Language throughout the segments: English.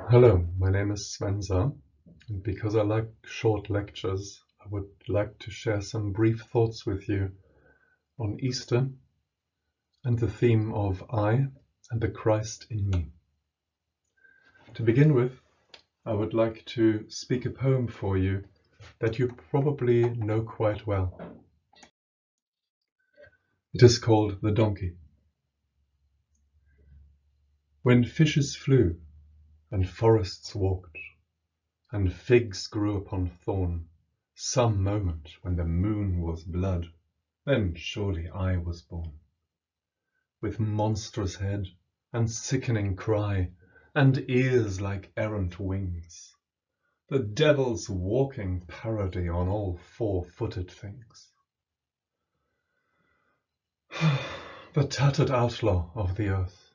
Hello, my name is Svenza, and because I like short lectures, I would like to share some brief thoughts with you on Easter and the theme of I and the Christ in me. To begin with, I would like to speak a poem for you that you probably know quite well. It is called The Donkey. When fishes flew, and forests walked, and figs grew upon thorn, some moment when the moon was blood, then surely I was born. With monstrous head, and sickening cry, and ears like errant wings, the devil's walking parody on all four-footed things. The tattered outlaw of the earth,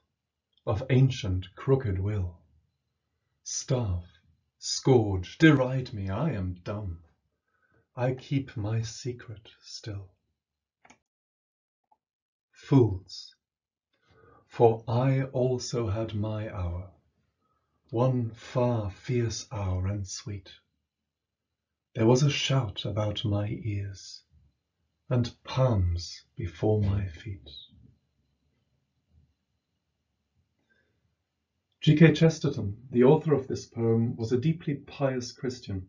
of ancient crooked will, starve, scourge, deride me, I am dumb, I keep my secret still. Fools! For I also had my hour, one far fierce hour and sweet. There was a shout about my ears, and palms before my feet. G.K. Chesterton, the author of this poem, was a deeply pious Christian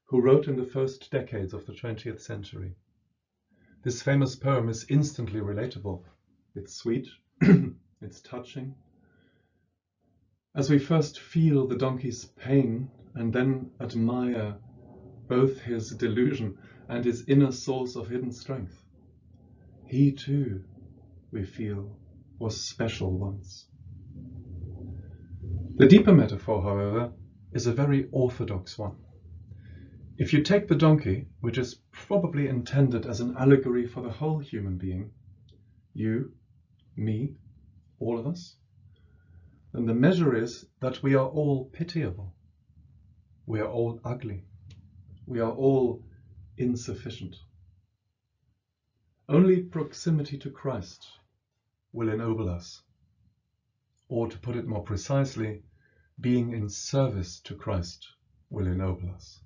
who wrote in the first decades of the 20th century. This famous poem is instantly relatable. It's sweet, it's touching. As we first feel the donkey's pain and then admire both his delusion and his inner source of hidden strength. He too, we feel, was special once. The deeper metaphor, however, is a very orthodox one. If you take the donkey, which is probably intended as an allegory for the whole human being, you, me, all of us, then the measure is that we are all pitiable. We are all ugly. We are all insufficient. Only proximity to Christ will ennoble us. Or to put it more precisely, being in service to Christ will ennoble us.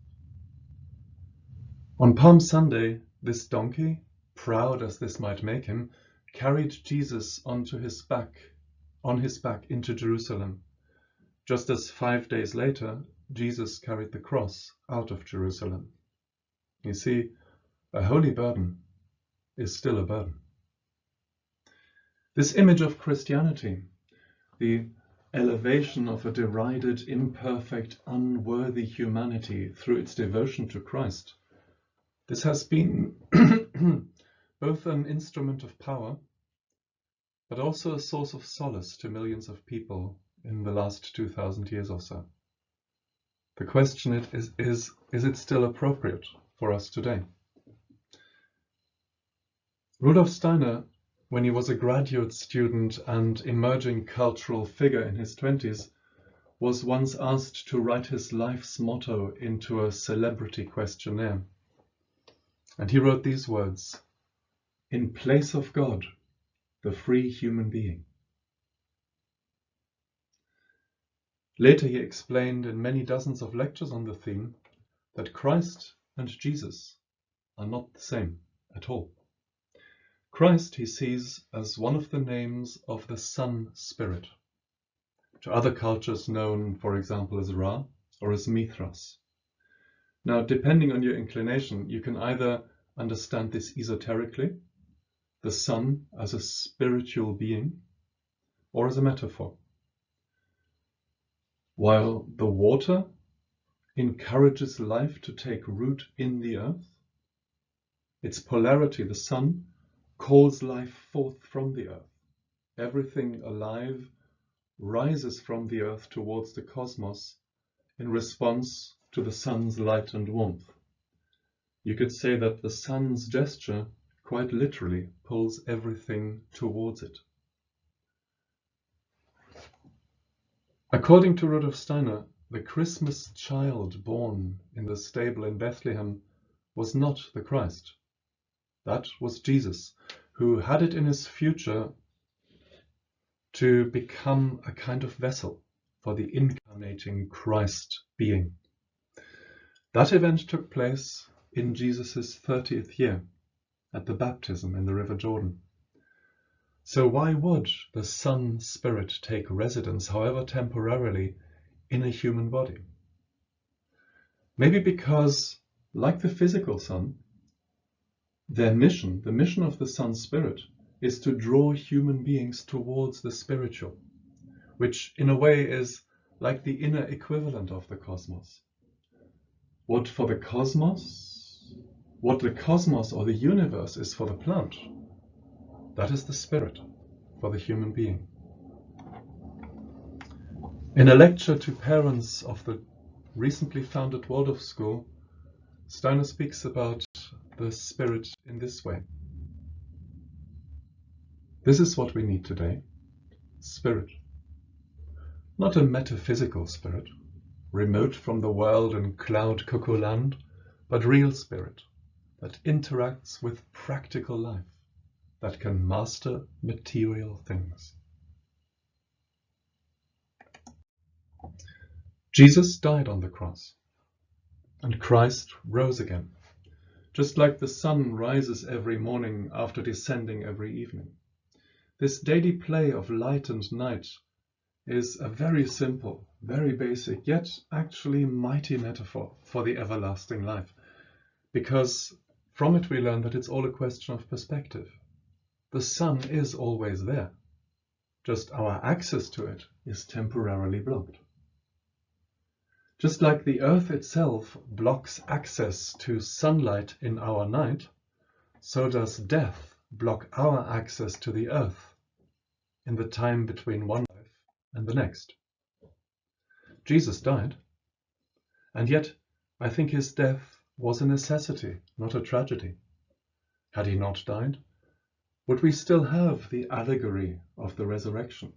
On Palm Sunday, this donkey, proud as this might make him, carried Jesus on his back into Jerusalem, just as 5 days later, Jesus carried the cross out of Jerusalem. You see, a holy burden is still a burden. This image of Christianity, the elevation of a derided, imperfect, unworthy humanity through its devotion to Christ, this has been both an instrument of power, but also a source of solace to millions of people in the last 2,000 years or so. The question is it still appropriate for us today? Rudolf Steiner, when he was a graduate student and emerging cultural figure in his 20s, was once asked to write his life's motto into a celebrity questionnaire. And he wrote these words: "In place of God, the free human being." Later he explained in many dozens of lectures on the theme that Christ and Jesus are not the same at all. Christ he sees as one of the names of the Sun Spirit, to other cultures known, for example, as Ra or as Mithras. Now, depending on your inclination, you can either understand this esoterically, the sun as a spiritual being, or as a metaphor. While the water encourages life to take root in the earth, its polarity, the sun, calls life forth from the earth. Everything alive rises from the earth towards the cosmos in response to the sun's light and warmth. You could say that the sun's gesture quite literally pulls everything towards it. According to Rudolf Steiner, the Christmas child born in the stable in Bethlehem was not the Christ. That was Jesus, who had it in his future to become a kind of vessel for the incarnation incarnating Christ being. That event took place in Jesus' 30th year, at the baptism in the River Jordan. So why would the Son Spirit take residence, however temporarily, in a human body? Maybe because, like the physical Son, their mission, the mission of the Son Spirit, is to draw human beings towards the spiritual, which in a way is like the inner equivalent of the cosmos. What the cosmos or the universe is for the plant, that is the spirit for the human being. In a lecture to parents of the recently founded Waldorf school, Steiner speaks about the spirit in this way. This is what we need today: spirit. Not a metaphysical spirit, remote from the world and cloud cuckoo land, but real spirit that interacts with practical life, that can master material things. Jesus died on the cross, and Christ rose again, just like the sun rises every morning after descending every evening. This daily play of light and night is a very simple, very basic, yet actually mighty metaphor for the everlasting life, because from it we learn that it's all a question of perspective. The sun is always there, just our access to it is temporarily blocked. Just like the earth itself blocks access to sunlight in our night, so does death block our access to the earth in the time between one life and the next. Jesus died, and yet I think his death was a necessity, not a tragedy. Had he not died, would we still have the allegory of the resurrection,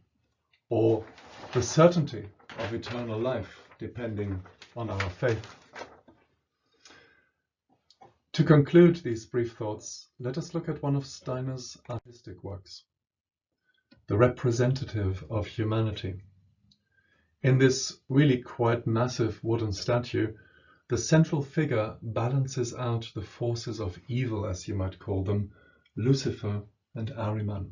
or the certainty of eternal life, depending on our faith? To conclude these brief thoughts, let us look at one of Steiner's artistic works, the representative of humanity. In this really quite massive wooden statue, the central figure balances out the forces of evil, as you might call them, Lucifer and Ahriman.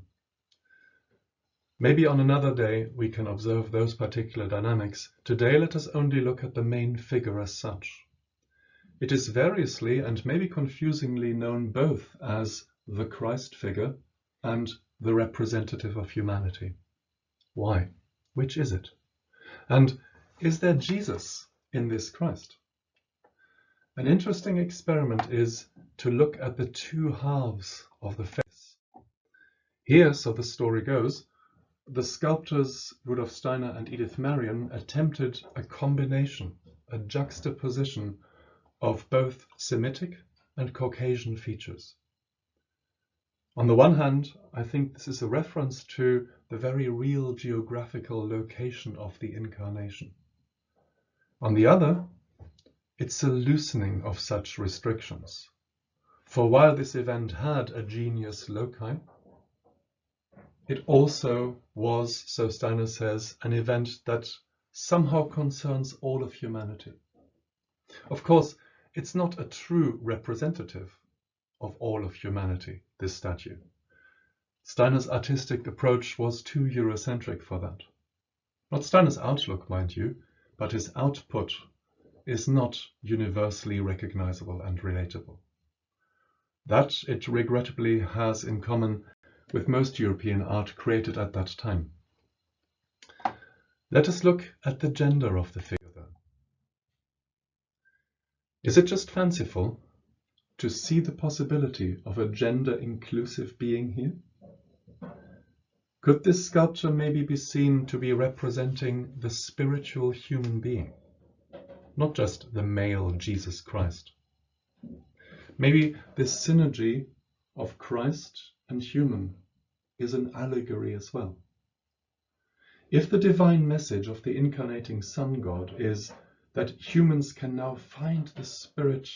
Maybe on another day we can observe those particular dynamics. Today let us only look at the main figure as such. It is variously and maybe confusingly known both as the Christ figure and the representative of humanity. Why? Which is it? And is there Jesus in this Christ? An interesting experiment is to look at the two halves of the face. Here, so the story goes, the sculptors Rudolf Steiner and Edith Marion attempted a combination, a juxtaposition of both Semitic and Caucasian features. On the one hand, I think this is a reference to the very real geographical location of the Incarnation. On the other, it's a loosening of such restrictions. For while this event had a genius loci, it also was, so Steiner says, an event that somehow concerns all of humanity. Of course, it's not a true representative of all of humanity, this statue. Steiner's artistic approach was too Eurocentric for that. Not Steiner's outlook, mind you, but his output is not universally recognizable and relatable. That it regrettably has in common with most European art created at that time. Let us look at the gender of the figure then. Is it just fanciful to see the possibility of a gender-inclusive being here? Could this sculpture maybe be seen to be representing the spiritual human being, not just the male Jesus Christ? Maybe this synergy of Christ and human is an allegory as well. If the divine message of the incarnating Sun God is that humans can now find the Spirit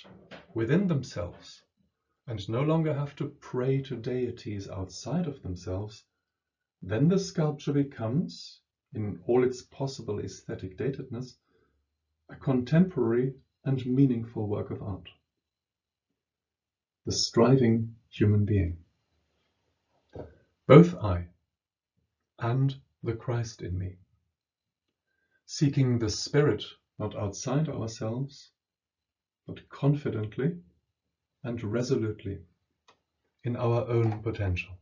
within themselves and no longer have to pray to deities outside of themselves, then the sculpture becomes, in all its possible aesthetic datedness, a contemporary and meaningful work of art. The striving human being. Both I and the Christ in me, seeking the Spirit not outside ourselves, but confidently and resolutely in our own potential.